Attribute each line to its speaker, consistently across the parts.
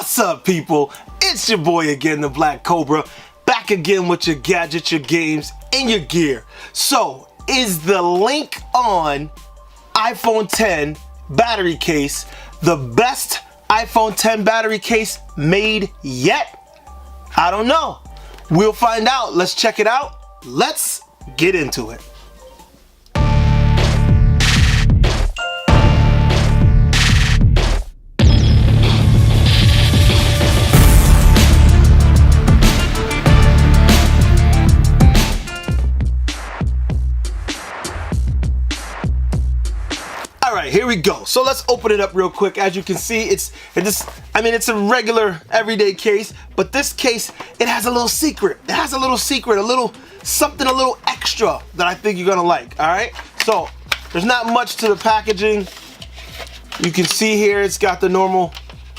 Speaker 1: What's up, people? It's your boy again, the Black Cobra, back again with your gadgets, your games, and your gear. So, is the Link On iPhone 10 battery case the best iPhone 10 battery case made yet? I don't know. We'll find out. Let's check it out. Let's get into it. Alright, here we go. So let's open it up real quick. As you can see, it's a regular everyday case, but this case, it has a little secret. It has a little secret, a little extra that I think you're gonna like. Alright? So there's not much to the packaging. You can see here it's got the normal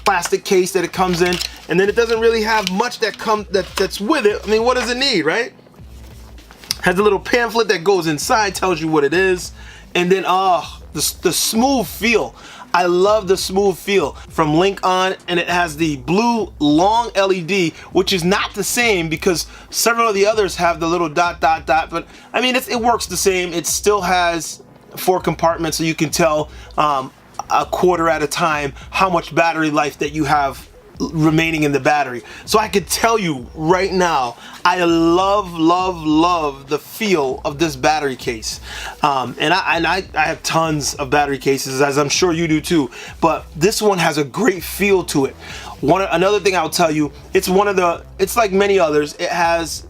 Speaker 1: plastic case that it comes in, and then it doesn't really have much that's with it. I mean, what does it need, right? Has a little pamphlet that goes inside, tells you what it is, and then the smooth feel. I love the smooth feel from Link On, and it has the blue long LED, which is not the same because several of the others have the little dot, but I mean, it works the same. It still has 4 compartments, so you can tell a quarter at a time how much battery life that you have remaining in the battery. So I could tell you right now, I love the feel of this battery case, and I have tons of battery cases, as I'm sure you do too, but this one has a great feel to it. Another thing I'll tell you, it's like many others, it has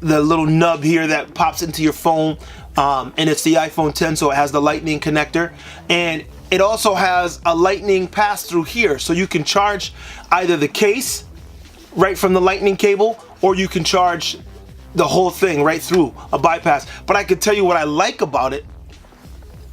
Speaker 1: the little nub here that pops into your phone, and it's the iPhone 10, so it has the lightning connector, and it also has a lightning pass-through here, so you can charge either the case right from the lightning cable, or you can charge the whole thing right through a bypass. But I could tell you what I like about it.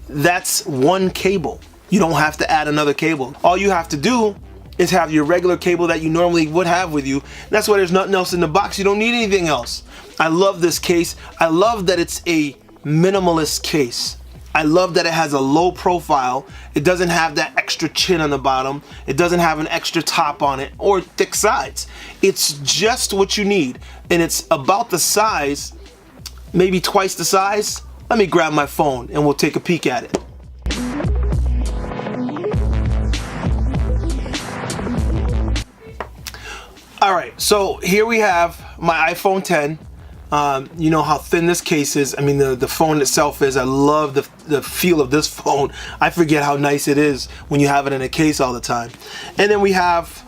Speaker 1: That's one cable. You don't have to add another cable. All you have to do is have your regular cable that you normally would have with you. That's why there's nothing else in the box. You don't need anything else. I love this case. I love that it's a minimalist case. I love that it has a low profile. It doesn't have that extra chin on the bottom. It doesn't have an extra top on it or thick sides. It's just what you need, and it's about the size, maybe twice the size. Let me grab my phone and we'll take a peek at it. All right, so here we have my iPhone 10. You know how thin this case is. I mean, the phone itself is. I love the feel of this phone. I forget how nice it is when you have it in a case all the time. And then we have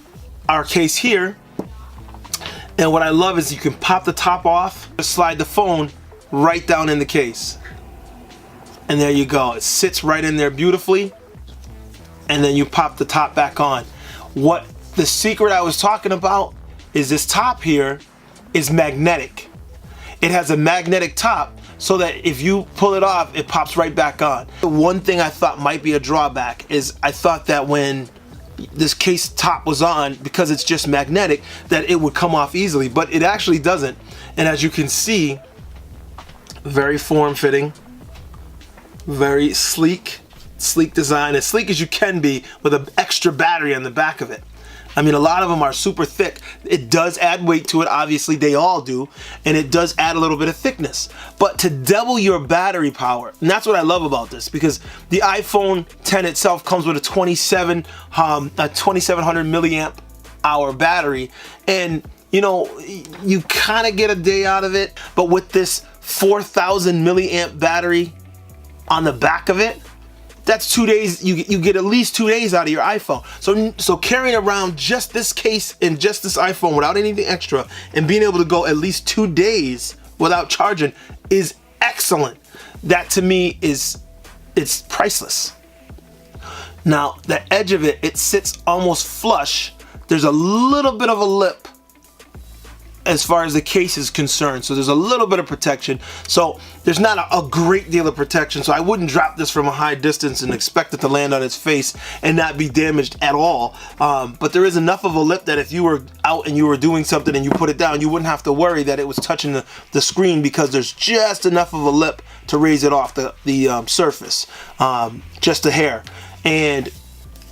Speaker 1: our case here. And what I love is you can pop the top off, slide the phone right down in the case. And there you go. It sits right in there beautifully. And then you pop the top back on. What the secret I was talking about is this top here is magnetic. It has a magnetic top so that if you pull it off, it pops right back on. The one thing I thought might be a drawback is I thought that when this case top was on, because it's just magnetic, that it would come off easily, but it actually doesn't. And as you can see, very form-fitting, very sleek design, as sleek as you can be with an extra battery on the back of it. I mean, a lot of them are super thick. It does add weight to it, obviously they all do, and it does add a little bit of thickness. But to double your battery power, and that's what I love about this, because the iPhone 10 itself comes with a 2700 milliamp hour battery, and you know, you kind of get a day out of it, but with this 4000 milliamp battery on the back of it, that's 2 days. You get at least 2 days out of your iPhone. So carrying around just this case and just this iPhone without anything extra and being able to go at least 2 days without charging is excellent. That to me it's priceless. Now the edge of it sits almost flush. There's a little bit of a lip as far as the case is concerned, so there's a little bit of protection. So there's not a great deal of protection, so I wouldn't drop this from a high distance and expect it to land on its face and not be damaged at all. But there is enough of a lip that if you were out and you were doing something and you put it down, you wouldn't have to worry that it was touching the screen, because there's just enough of a lip to raise it off the surface, just a hair. And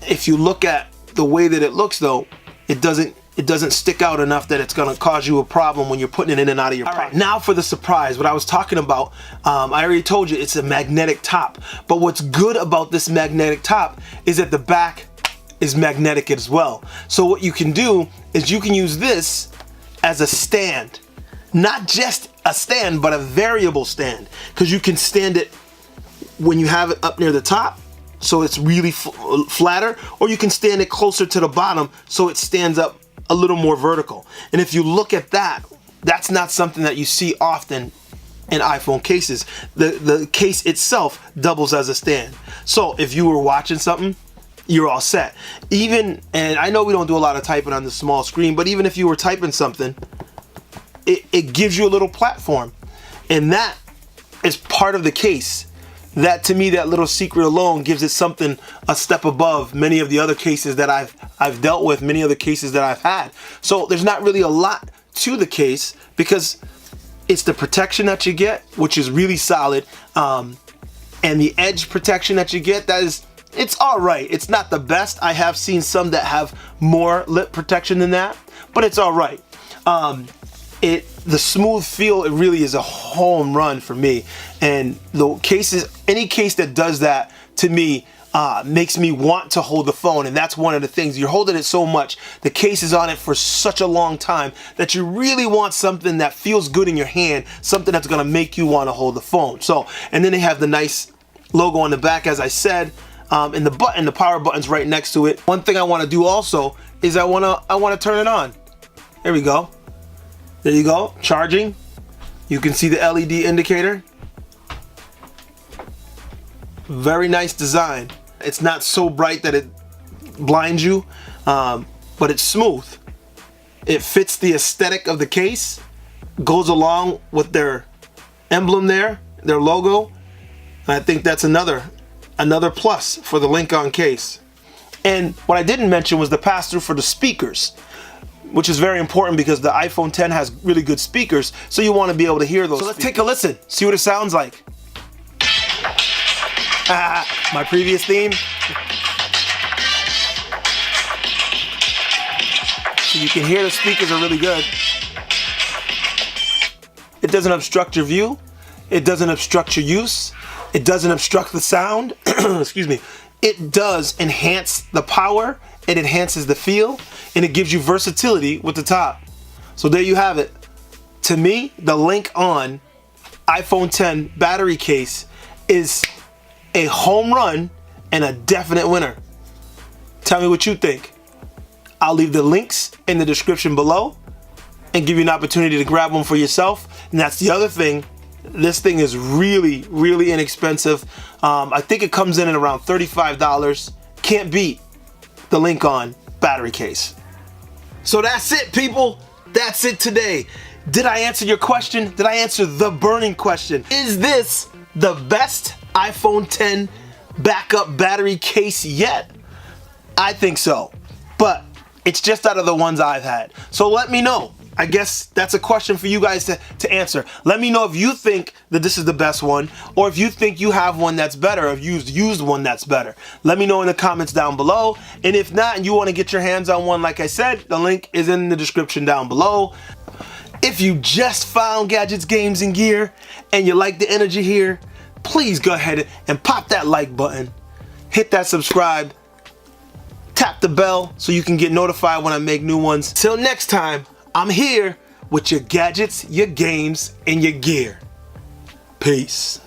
Speaker 1: if you look at the way that it looks though, it doesn't stick out enough that it's gonna cause you a problem when you're putting it in and out of your pocket. Right, now for the surprise, what I was talking about, I already told you it's a magnetic top. But what's good about this magnetic top is that the back is magnetic as well. So what you can do is you can use this as a stand. Not just a stand, but a variable stand. Because you can stand it when you have it up near the top, so it's really flatter, or you can stand it closer to the bottom so it stands up a little more vertical. And if you look at that, that's not something that you see often in iPhone cases. The case itself doubles as a stand. So if you were watching something, you're all set. Even, and I know we don't do a lot of typing on the small screen, but even if you were typing something, it gives you a little platform. And that is part of the case. That, to me, that little secret alone gives it something a step above many of the other cases that I've dealt with, many other cases that I've had. So there's not really a lot to the case because it's the protection that you get, which is really solid, and the edge protection that you get, it's all right. It's not the best. I have seen some that have more lip protection than that, but it's all right. The smooth feel, it really is a home run for me. And the cases, any case that does that to me makes me want to hold the phone. And that's one of the things. You're holding it so much, the case is on it for such a long time that you really want something that feels good in your hand, something that's gonna make you want to hold the phone. So, and then they have the nice logo on the back, as I said, and the power button's right next to it. One thing I want to do also is I want to turn it on. There we go. There you go, charging. You can see the LED indicator. Very nice design. It's not so bright that it blinds you, but it's smooth. It fits the aesthetic of the case, goes along with their emblem there, their logo. And I think that's another plus for the Link-On case. And what I didn't mention was the pass-through for the speakers, which is very important because the iPhone X has really good speakers, so you want to be able to hear those. So let's take a listen, see what it sounds like. My previous theme. So you can hear the speakers are really good. It doesn't obstruct your view. It doesn't obstruct your use. It doesn't obstruct the sound. Excuse me. It does enhance the power. It enhances the feel, and it gives you versatility with the top. So there you have it. To me, the Link-On iPhone X battery case is a home run and a definite winner. Tell me what you think. I'll leave the links in the description below and give you an opportunity to grab one for yourself. And that's the other thing. This thing is really, really inexpensive. I think it comes in at around $35. Can't beat the Link-On battery case. So that's it, people. That's it today. Did I answer your question? Did I answer the burning question? Is this the best iPhone X backup battery case yet? I think so, but it's just out of the ones I've had. So let me know. I guess that's a question for you guys to answer. Let me know if you think that this is the best one, or if you think you have one that's better, or if you've used one that's better. Let me know in the comments down below. And if not, and you want to get your hands on one, like I said, the link is in the description down below. If you just found Gadgets, Games, and Gear, and you like the energy here, please go ahead and pop that like button. Hit that subscribe. Tap the bell so you can get notified when I make new ones. Till next time, I'm here with your gadgets, your games, and your gear. Peace.